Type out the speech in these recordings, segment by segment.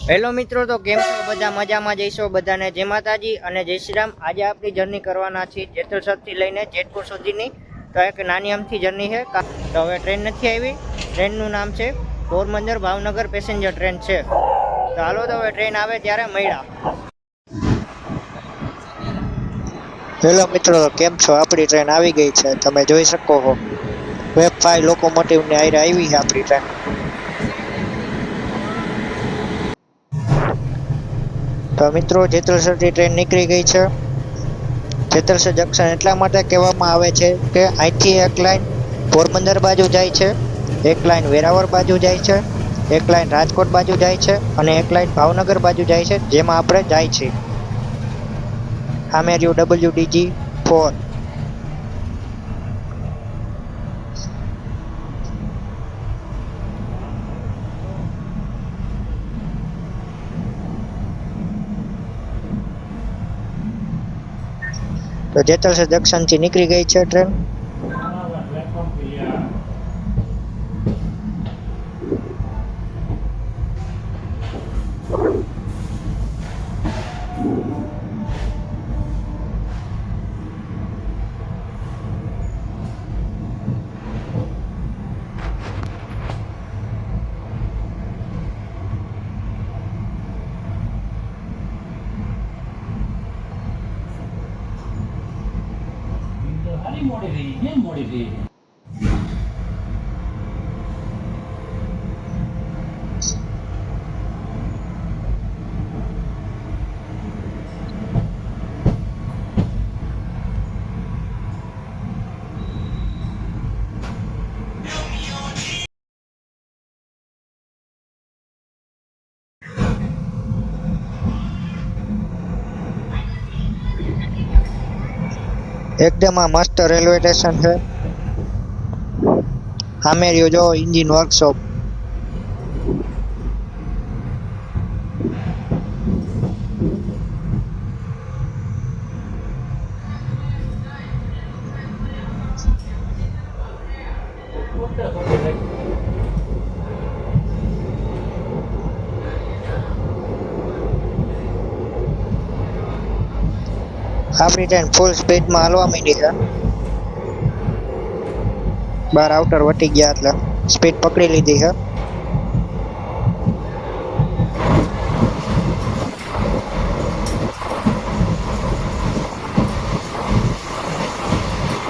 Hello મિત્રો, તો કેમ છો બધા? મજામાં જઈશો બધાને જય માતાજી અને જય શ્રી રામ। આજે આપણી જર્ની કરવાના છીએ જેતલસરથી લઈને જેતપુર સુધીની। તો એક નાની અમથી જર્ની છે। તો હવે ટ્રેન નથી આવી। ટ્રેનનું નામ છે પોરબંદર ભાવનગર પેસેન્જર ટ્રેન છે। તો હાલો, તો હવે ટ્રેન આવે ત્યારે મળ્યા। હેલો મિત્રો, કેમ છો? આપણી ટ્રેન આવી ગઈ છે, તમે જોઈ શકો છો। વેબ 5 લોકોમોટિવ ની આયરે આવી છે આપણી ટ્રેન। તો મિત્રો, જેતલસરથી ટ્રેન નીકળી ગઈ છે। જેતલસર જંકશન એટલા માટે કહેવામાં આવે છે કે અહીંથી એક લાઈન પોરબંદર બાજુ જાય છે, એક લાઈન વેરાવળ બાજુ જાય છે, એક લાઈન રાજકોટ બાજુ જાય છે અને એક લાઈન ભાવનગર બાજુ જાય છે, જેમાં આપણે જાય છે। સામે રહ્યું WDG4। તો જેતલસર જંકશન થી નીકળી ગઈ છે ટ્રેન। એકદમ આ મસ્ત રેલવે સ્ટેશન છે। સામે રહ્યો જો એન્જિન વર્કશોપ। આપણી ટ્રેન ફૂલ સ્પીડમાં હાલવા માંડી છે। બાર આઉટર વટી ગયા એટલે સ્પીડ પકડી લીધી છે।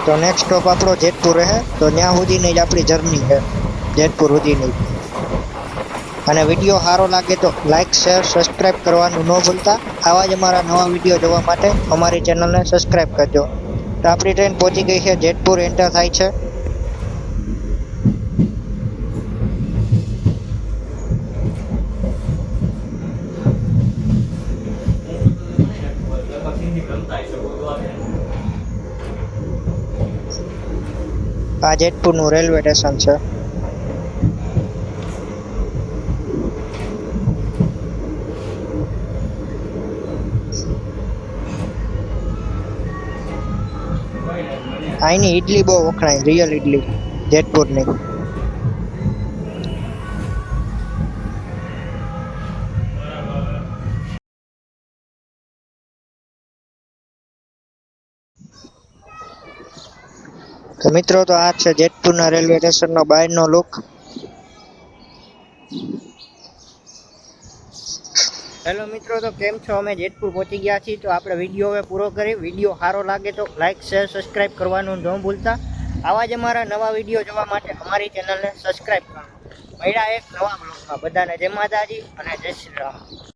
તો નેક્સ્ટ સ્ટોપ આપણો જેતપુર રહે। તો ત્યાં સુધીની જ આપણી જર્ની છે, જેતપુર સુધીની। અને વિડીયો સારો લાગે તો લાઈક, શેર, સબસ્ક્રાઇબ કરવાનું ન ભૂલતા। આવા જ અમારા નવા વિડીયો જોવા માટે અમારી ચેનલને સબસ્ક્રાઇબ કરજો। તો આપણી ટ્રેન પહોંચી ગઈ છે, જેતપુર એન્ટર થાય છે। આ જેતપુરનું રેલવે સ્ટેશન છે। અહીંની ઈડલી બહુ વખણાય, રિયલ ઈડલી જેતપુરની। તો મિત્રો, તો આ છે જેતપુરના રેલવે સ્ટેશનનો બહારનો લુક। હેલો મિત્રો, તો કેમ છો? અમે જેતપુર પહોંચી ગયા છીએ। તો આપણે વિડીયો હવે પૂરો કરી। વિડીયો સારો લાગે તો લાઈક, શેર, સબસ્ક્રાઇબ કરવાનું ન ભૂલતા। આવા જ અમારા નવા વિડીયો જોવા માટે અમારી ચેનલને સબસ્ક્રાઇબ કરો। મળ્યા એક નવા બ્લોગમાં। બધાને જય માતાજી અને જય શ્રી રામ।